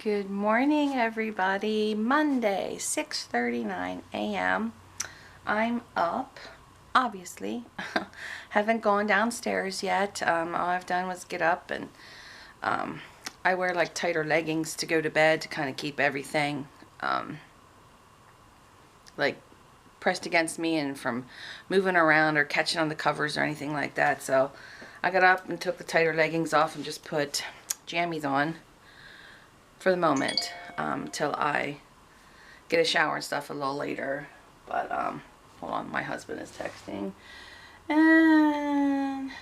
Good morning, everybody. Monday, 6:39 a.m. I'm up, obviously. Haven't gone downstairs yet. All I've done was get up, and I wear like tighter leggings to go to bed to kind of keep everything like pressed against me and from moving around or catching on the covers or anything like that. So I got up and took the tighter leggings off and just put jammies on for the moment, till I get a shower and stuff a little later. But hold on, my husband is texting and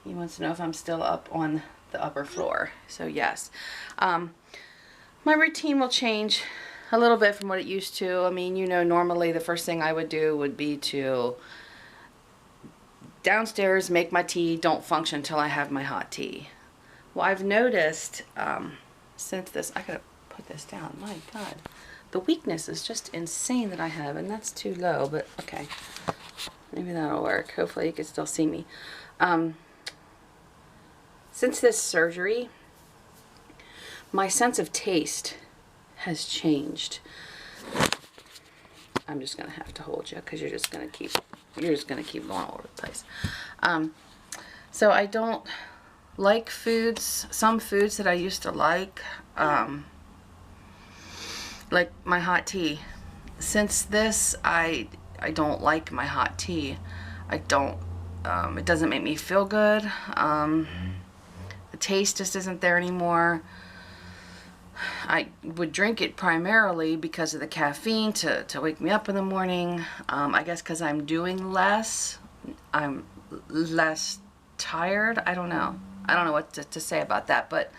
he wants to know if I'm still up on the upper floor. So yes, my routine will change a little bit from what it used to. I mean, you know, normally the first thing I would do would be to downstairs, make my tea, don't function until I have my hot tea. Well, I've noticed since this, I gotta put this down. My God, the weakness is just insane that I have, and that's too low, but okay. Maybe that'll work. Hopefully you can still see me. Since this surgery, my sense of taste has changed. I'm just gonna have to hold you because you're just gonna keep going all over the place. So I don't like some foods that I used to like my hot tea. Since this, I don't like my hot tea. I don't, it doesn't make me feel good. The taste just isn't there anymore. I would drink it primarily because of the caffeine to wake me up in the morning. I guess because I'm doing less, I'm less tired. I don't know what to say about that, but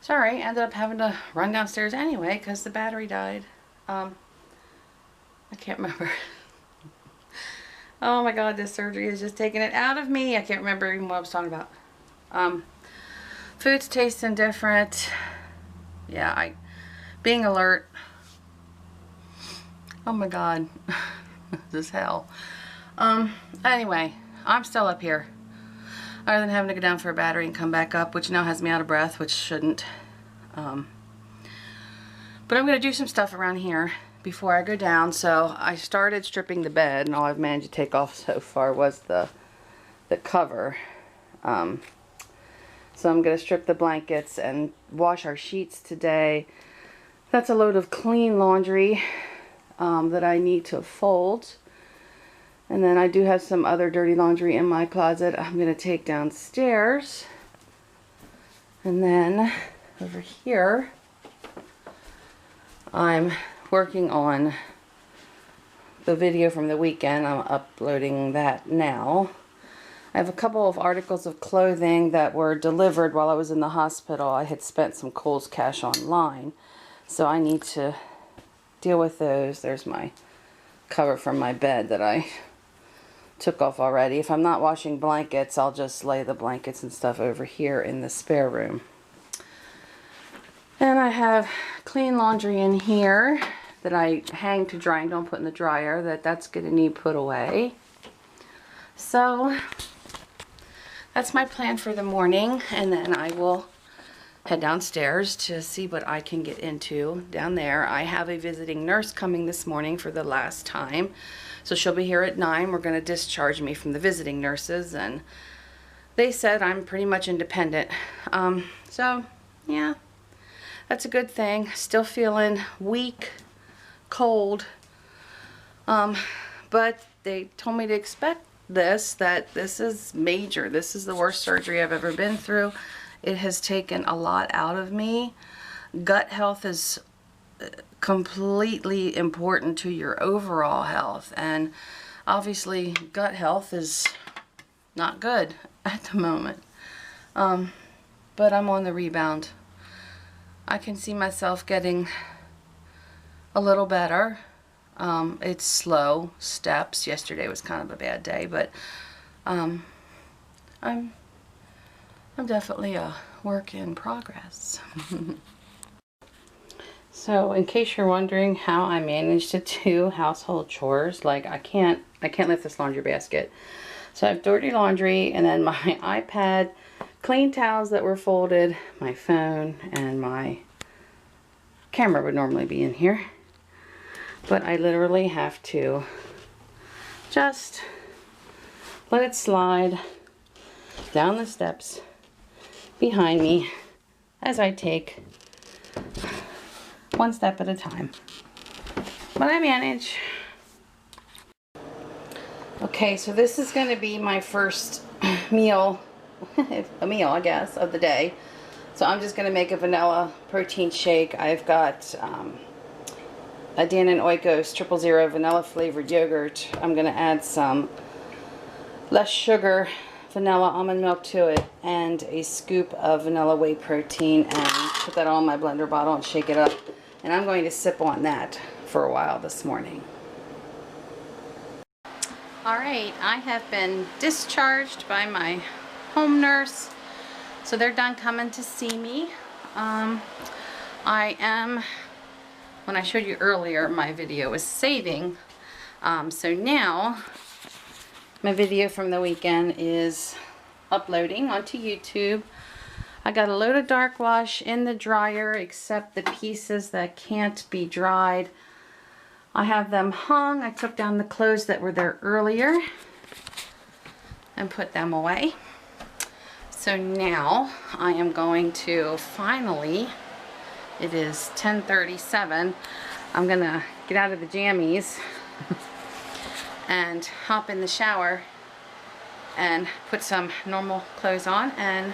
sorry, ended up having to run downstairs anyway because the battery died. I can't remember. Oh my God, this surgery is just taking it out of me. I can't remember even what I was talking about. Food's tasting different. Yeah, being alert. Oh my God, this is hell. Anyway, I'm still up here. Other than having to go down for a battery and come back up, which now has me out of breath, which shouldn't. But I'm going to do some stuff around here before I go down. So I started stripping the bed, and all I've managed to take off so far was the cover. So I'm going to strip the blankets and wash our sheets today. That's a load of clean laundry that I need to fold. And then I do have some other dirty laundry in my closet I'm going to take downstairs. And then over here, I'm working on the video from the weekend. I'm uploading that now. I have a couple of articles of clothing that were delivered while I was in the hospital. I had spent some Kohl's cash online, so I need to deal with those. There's my cover from my bed that I took off already. If I'm not washing blankets, I'll just lay the blankets and stuff over here in the spare room. And I have clean laundry in here that I hang to dry and don't put in the dryer. That's going to need put away. So that's my plan for the morning, and then I will head downstairs to see what I can get into down there. I have a visiting nurse coming this morning for the last time. So she'll be here at 9. We're going to discharge me from the visiting nurses, and they said I'm pretty much independent. So yeah, that's a good thing. Still feeling weak, cold, but they told me to expect that this is major. This is the worst surgery I've ever been through. It has taken a lot out of me. Gut health is completely important to your overall health, and obviously gut health is not good at the moment, but I'm on the rebound. I can see myself getting a little better. It's slow steps. Yesterday was kind of a bad day, but I'm definitely a work in progress. So in case you're wondering how I managed to do household chores, like I can't lift this laundry basket. So I have dirty laundry, and then my iPad clean towels that were folded, my phone, and my camera would normally be in here. But I literally have to just let it slide down the steps behind me as I take one step at a time. But I manage. Okay, so this is going to be my first meal, a meal I guess, of the day. So I'm just going to make a vanilla protein shake. I've got a Dan and Oikos 000 vanilla flavored yogurt. I'm going to add some less sugar vanilla almond milk to it and a scoop of vanilla whey protein, and put that all in my blender bottle and shake it up. And I'm going to sip on that for a while this morning. Alright, I have been discharged by my home nurse. So they're done coming to see me. I am, when I showed you earlier, my video was saving. So now my video from the weekend is uploading onto YouTube. I got a load of dark wash in the dryer, except the pieces that can't be dried. I have them hung. I took down the clothes that were there earlier and put them away. So now I am going to finally, it is 10:37, I'm gonna get out of the jammies and hop in the shower and put some normal clothes on. And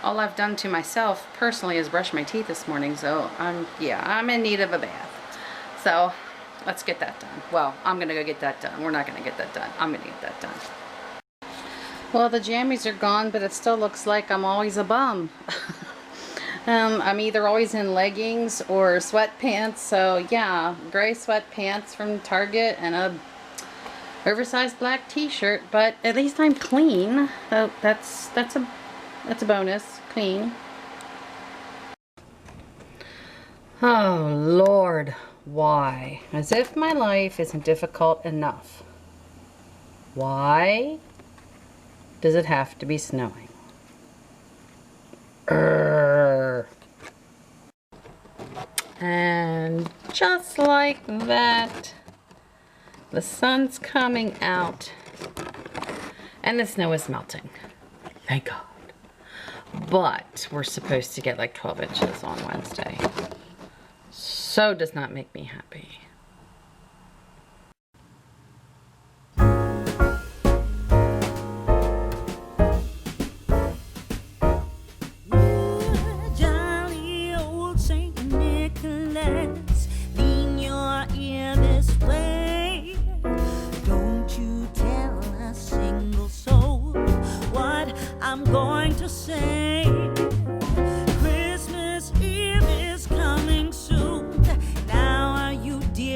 all I've done to myself personally is brush my teeth this morning, so I'm in need of a bath. So let's get that done. Well, I'm gonna go get that done. We're not gonna get that done. I'm gonna get that done. Well, the jammies are gone, but it still looks like I'm always a bum. I'm either always in leggings or sweatpants. So yeah, gray sweatpants from Target and a oversized black t-shirt, but at least I'm clean. So that's a bonus. Clean. Oh Lord, why? As if my life isn't difficult enough. Why does it have to be snowing? And just like that, the sun's coming out and the snow is melting. Thank God. But we're supposed to get like 12 inches on Wednesday. So does not make me happy. Jolly old Saint Nicholas, lean your ear this way. Don't you tell a single soul what I'm going to say. Christmas Eve is coming soon. Now are you dear?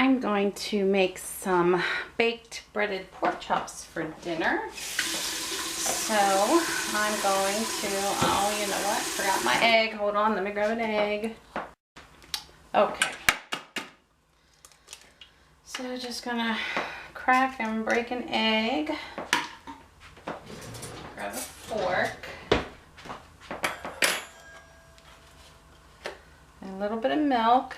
I'm going to make some baked breaded pork chops for dinner. So I'm going to, oh, you know what? Forgot my egg. Hold on, let me grab an egg. Okay. So just gonna crack and break an egg. Grab a fork. And a little bit of milk.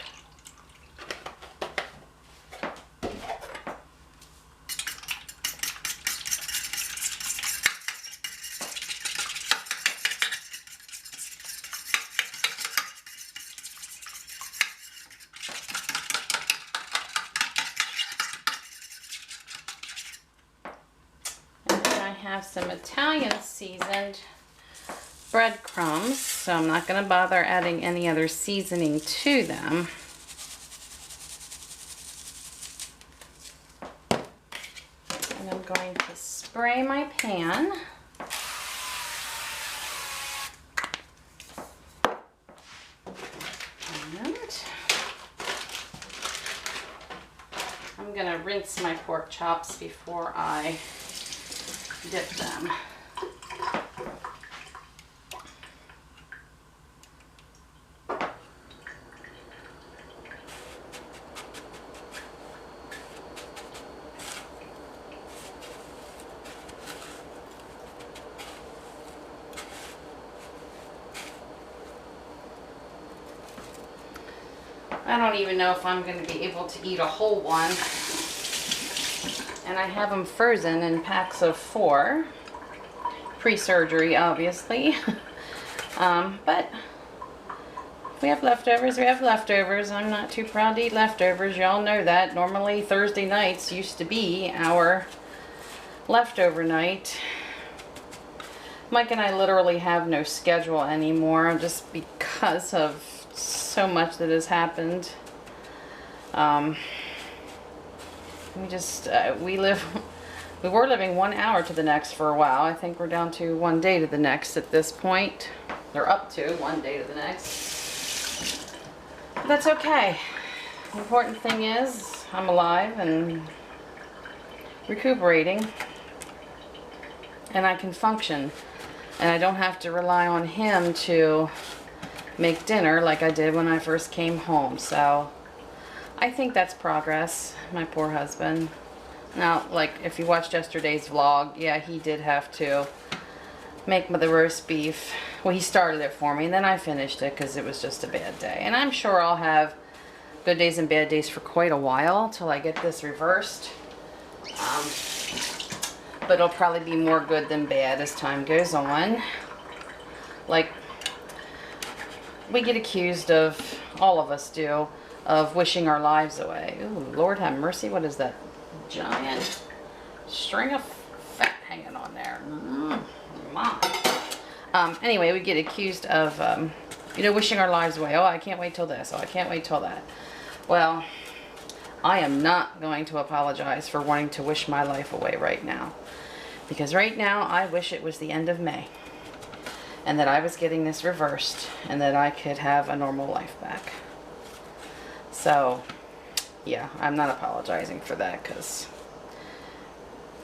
Have some Italian seasoned breadcrumbs, so I'm not going to bother adding any other seasoning to them. And I'm going to spray my pan. And I'm going to rinse my pork chops before I dip them. I don't even know if I'm going to be able to eat a whole one. And I have them frozen in packs of 4. Pre-surgery, obviously. But if we have leftovers, we have leftovers. I'm not too proud to eat leftovers. Y'all know that. Normally Thursday nights used to be our leftover night. Mike and I literally have no schedule anymore just because of so much that has happened. We were living 1 hour to the next for a while. I think we're down to 1 day to the next at this point. They're up to 1 day to the next. But that's okay. The important thing is I'm alive and recuperating, and I can function, and I don't have to rely on him to make dinner like I did when I first came home. So I think that's progress. My poor husband. Now, like, if you watched yesterday's vlog, yeah, he did have to make the roast beef. Well, he started it for me, and then I finished it because it was just a bad day. And I'm sure I'll have good days and bad days for quite a while till I get this reversed. But it'll probably be more good than bad as time goes on. Like, we get accused of, all of us do, of wishing our lives away. Ooh, Lord have mercy, what is that? Giant string of fat hanging on there. Anyway, we get accused of, you know, wishing our lives away. Oh, I can't wait till this. Oh, I can't wait till that. Well, I am not going to apologize for wanting to wish my life away right now. Because right now, I wish it was the end of May. And that I was getting this reversed. And that I could have a normal life back. So, yeah, I'm not apologizing for that because,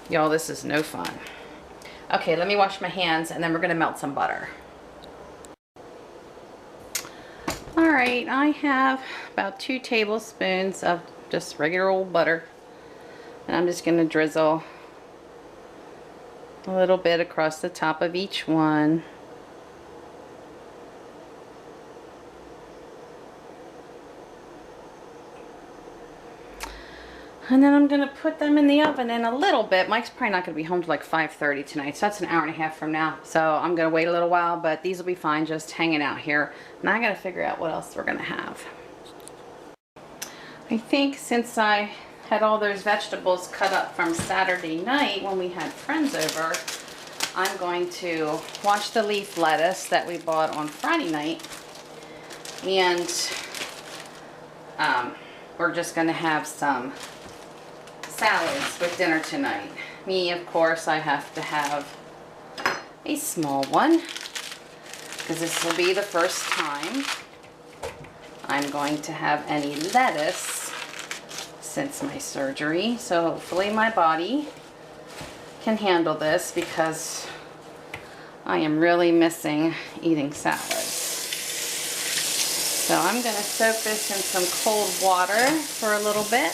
y'all, this is no fun. Okay, let me wash my hands and then we're going to melt some butter. Alright, I have about 2 tablespoons of just regular old butter. And I'm just going to drizzle a little bit across the top of each one. And then I'm going to put them in the oven in a little bit. Mike's probably not going to be home till like 5:30 tonight, so that's an hour and a half from now. So I'm going to wait a little while, but these will be fine just hanging out here. And I got to figure out what else we're going to have. I think since I had all those vegetables cut up from Saturday night when we had friends over, I'm going to wash the leaf lettuce that we bought on Friday night. And we're just going to have some salads with dinner tonight. Me, of course, I have to have a small one because this will be the first time I'm going to have any lettuce since my surgery. So hopefully my body can handle this because I am really missing eating salads. So I'm going to soak this in some cold water for a little bit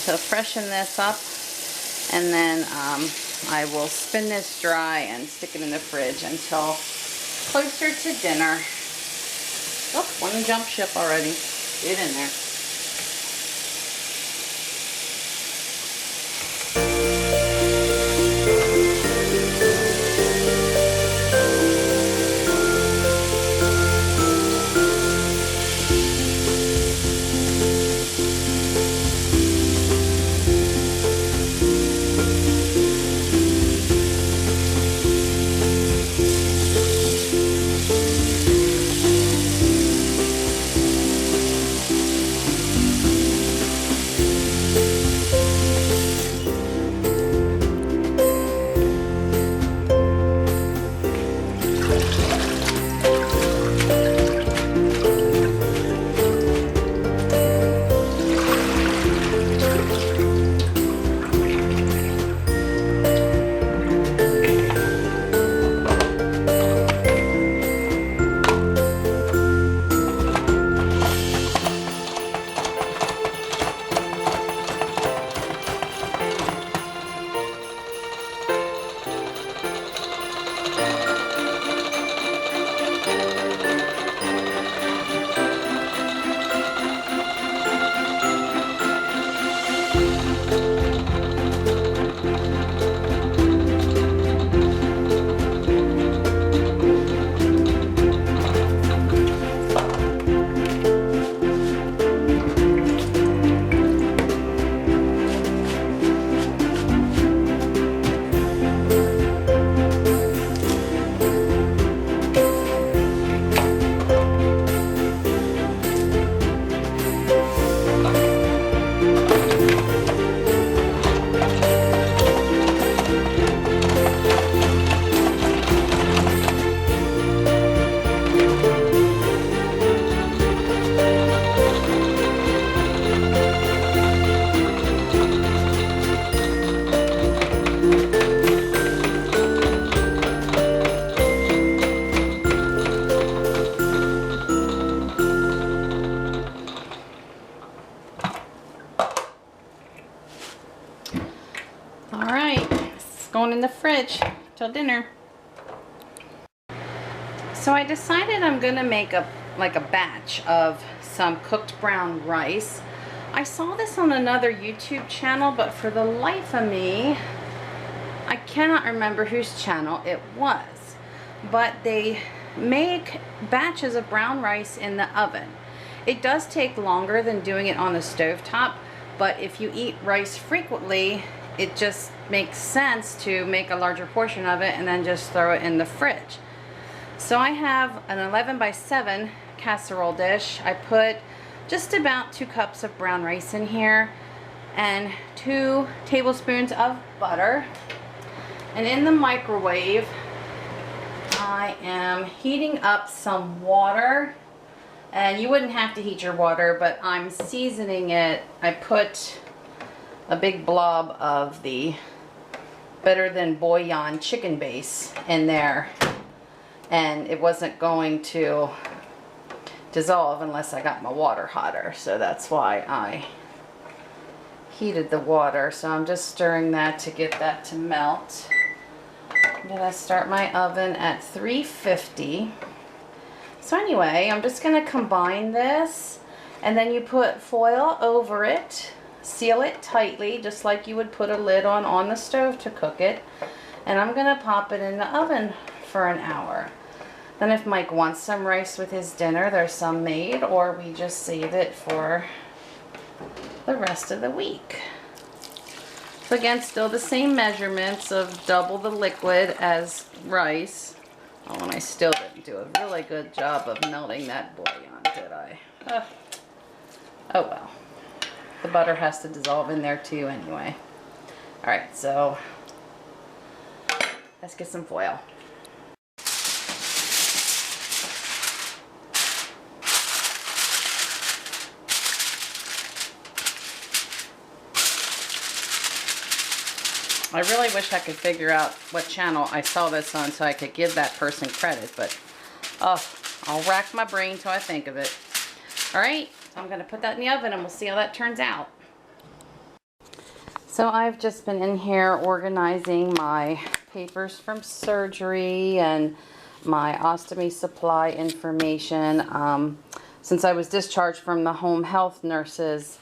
to freshen this up, and then I will spin this dry and stick it in the fridge until closer to dinner. Oh, one jump ship already. Get in there. Alright, it's going in the fridge till dinner. So I decided I'm gonna make a batch of some cooked brown rice. I saw this on another YouTube channel, but for the life of me, I cannot remember whose channel it was. But they make batches of brown rice in the oven. It does take longer than doing it on the stovetop, but if you eat rice frequently, it just makes sense to make a larger portion of it and then just throw it in the fridge. So I have an 11 by 7 casserole dish. I put just about 2 cups of brown rice in here and 2 tablespoons of butter. And in the microwave, I am heating up some water. And you wouldn't have to heat your water, but I'm seasoning it. I put a big blob of the Better Than Bouillon chicken base in there, and it wasn't going to dissolve unless I got my water hotter, so that's why I heated the water. So I'm just stirring that to get that to melt. I'm gonna start my oven at 350. So anyway, I'm just gonna combine this, and then you put foil over it, seal it tightly, just like you would put a lid on the stove to cook it. And I'm gonna pop it in the oven for an hour. Then if Mike wants some rice with his dinner, there's some made, or we just save it for the rest of the week. So again, still the same measurements of double the liquid as rice. Oh, and I still didn't do a really good job of melting that bouillon, did I? Oh well. The butter has to dissolve in there too anyway. Alright, so let's get some foil. I really wish I could figure out what channel I saw this on so I could give that person credit, but oh, I'll rack my brain till I think of it. All right, I'm gonna put that in the oven and we'll see how that turns out. So I've just been in here organizing my papers from surgery and my ostomy supply information. Since I was discharged from the home health nurses,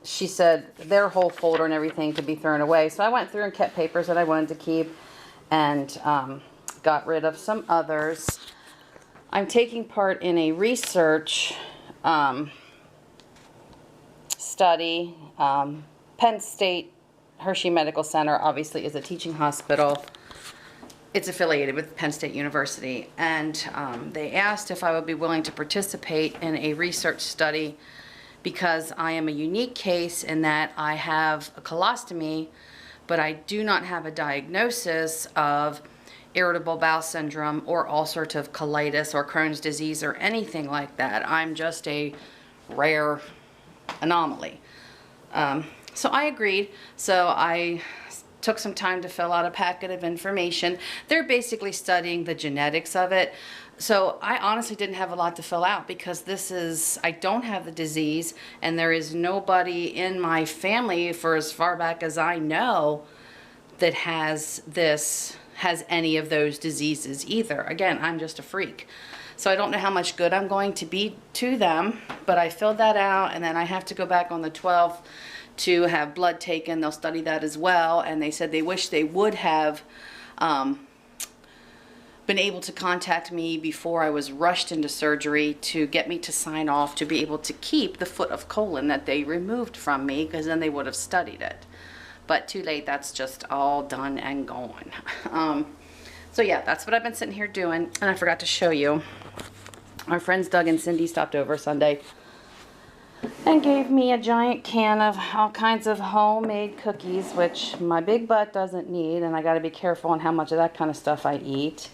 she said their whole folder and everything could be thrown away. So I went through and kept papers that I wanted to keep and got rid of some others. I'm taking part in a research study. Penn State Hershey Medical Center obviously is a teaching hospital. It's affiliated with Penn State University, and they asked if I would be willing to participate in a research study because I am a unique case in that I have a colostomy, but I do not have a diagnosis of irritable bowel syndrome or ulcerative colitis or Crohn's disease or anything like that. I'm just a rare anomaly. So I agreed. So I took some time to fill out a packet of information. They're basically studying the genetics of it. So I honestly didn't have a lot to fill out because I don't have the disease, and there is nobody in my family, for as far back as I know, that has any of those diseases either. Again, I'm just a freak. So I don't know how much good I'm going to be to them, but I filled that out, and then I have to go back on the 12th to have blood taken. They'll study that as well, and they said they wish they would have been able to contact me before I was rushed into surgery to get me to sign off to be able to keep the foot of colon that they removed from me, because then they would have studied it. But too late, that's just all done and gone. So yeah, that's what I've been sitting here doing, and I forgot to show you. Our friends Doug and Cindy stopped over Sunday and gave me a giant can of all kinds of homemade cookies, which my big butt doesn't need, and I got to be careful on how much of that kind of stuff I eat.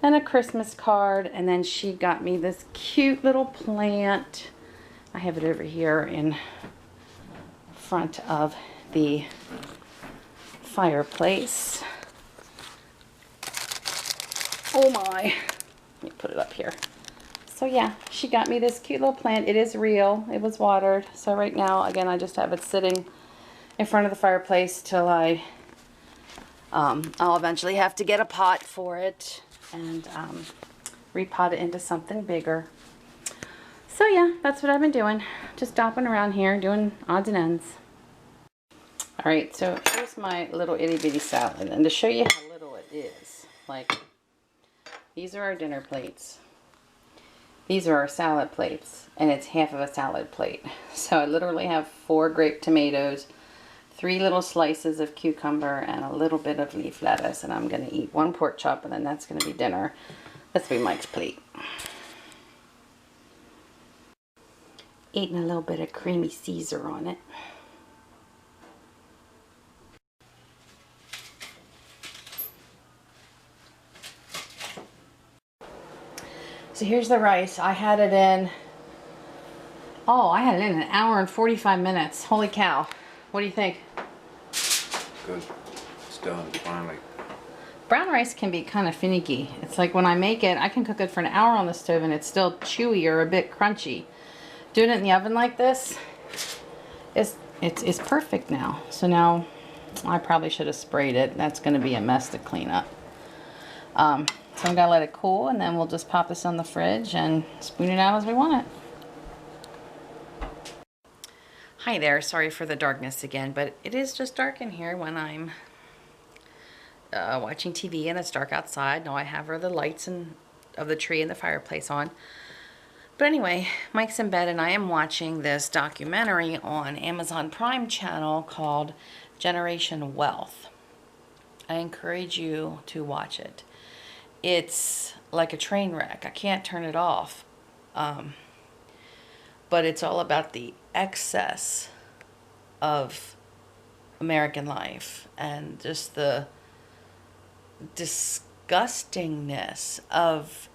And a Christmas card, and then she got me this cute little plant. I have it over here in front of the fireplace. Oh my, let me put it up here. So yeah, she got me this cute little plant. It is real. It was watered. So right now, again, I just have it sitting in front of the fireplace till I'll eventually have to get a pot for it and repot it into something bigger. So yeah, that's what I've been doing. Just stopping around here, doing odds and ends. All right, so here's my little itty bitty salad. And to show you how little it is, like, these are our dinner plates. These are our salad plates, and it's half of a salad plate. So I literally have 4 grape tomatoes, 3 little slices of cucumber, and a little bit of leaf lettuce. And I'm going to eat 1 pork chop, and then that's going to be dinner. This will be Mike's plate. Eating a little bit of creamy Caesar on it. So here's the rice. I had it in, an hour and 45 minutes. Holy cow. What do you think? Good. It's done, finally. Brown rice can be kind of finicky. It's like when I make it, I can cook it for an hour on the stove and it's still chewy or a bit crunchy. Doing it in the oven like this, it's perfect now. So now I probably should have sprayed it. That's going to be a mess to clean up. So I'm going to let it cool, and then we'll just pop this on the fridge and spoon it out as we want it. Hi there, sorry for the darkness again, but it is just dark in here when I'm watching TV and it's dark outside. Now I have the lights of the tree and the fireplace on. But anyway, Mike's in bed and I am watching this documentary on Amazon Prime channel called Generation Wealth. I encourage you to watch it. It's like a train wreck. I can't turn it off. But it's all about the excess of American life and just the disgustingness of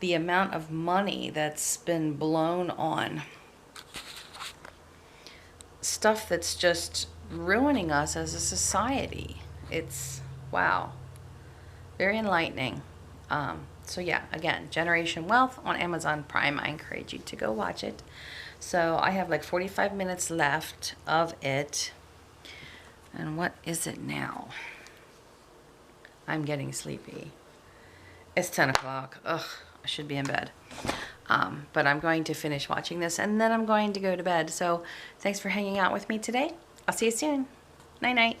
the amount of money that's been blown on stuff that's just ruining us as a society. It's, wow, very enlightening. So yeah, again, Generation Wealth on Amazon Prime. I encourage you to go watch it. So I have like 45 minutes left of it. And what is it now? I'm getting sleepy. It's 10 o'clock. Ugh, I should be in bed. But I'm going to finish watching this and then I'm going to go to bed. So thanks for hanging out with me today. I'll see you soon. Night night.